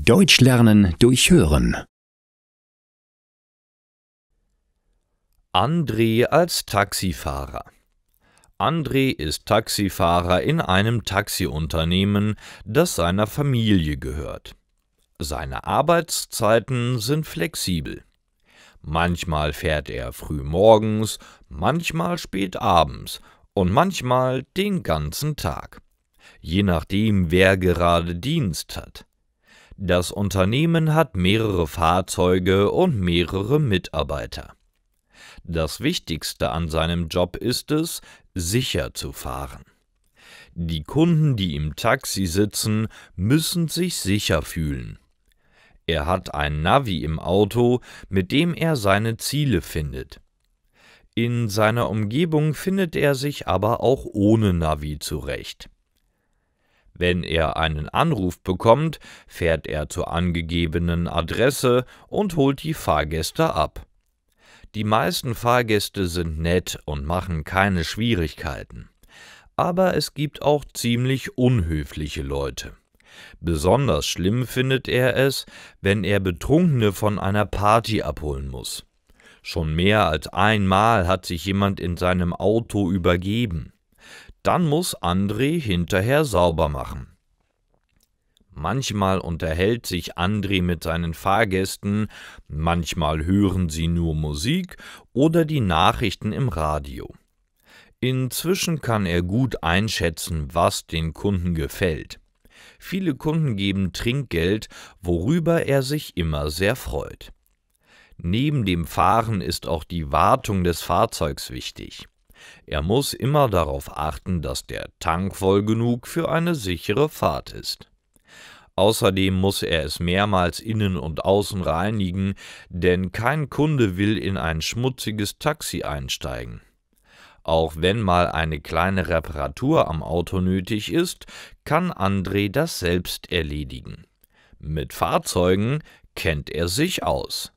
Deutsch lernen durch Hören. André als Taxifahrer. André ist Taxifahrer in einem Taxiunternehmen, das seiner Familie gehört. Seine Arbeitszeiten sind flexibel. Manchmal fährt er früh morgens, manchmal spät abends und manchmal den ganzen Tag, je nachdem, wer gerade Dienst hat. Das Unternehmen hat mehrere Fahrzeuge und mehrere Mitarbeiter. Das Wichtigste an seinem Job ist es, sicher zu fahren. Die Kunden, die im Taxi sitzen, müssen sich sicher fühlen. Er hat ein Navi im Auto, mit dem er seine Ziele findet. In seiner Umgebung findet er sich aber auch ohne Navi zurecht. Wenn er einen Anruf bekommt, fährt er zur angegebenen Adresse und holt die Fahrgäste ab. Die meisten Fahrgäste sind nett und machen keine Schwierigkeiten. Aber es gibt auch ziemlich unhöfliche Leute. Besonders schlimm findet er es, wenn er Betrunkene von einer Party abholen muss. Schon mehr als einmal hat sich jemand in seinem Auto übergeben. Dann muss André hinterher sauber machen. Manchmal unterhält sich André mit seinen Fahrgästen, manchmal hören sie nur Musik oder die Nachrichten im Radio. Inzwischen kann er gut einschätzen, was den Kunden gefällt. Viele Kunden geben Trinkgeld, worüber er sich immer sehr freut. Neben dem Fahren ist auch die Wartung des Fahrzeugs wichtig. Er muss immer darauf achten, dass der Tank voll genug für eine sichere Fahrt ist. Außerdem muss er es mehrmals innen und außen reinigen, denn kein Kunde will in ein schmutziges Taxi einsteigen. Auch wenn mal eine kleine Reparatur am Auto nötig ist, kann André das selbst erledigen. Mit Fahrzeugen kennt er sich aus.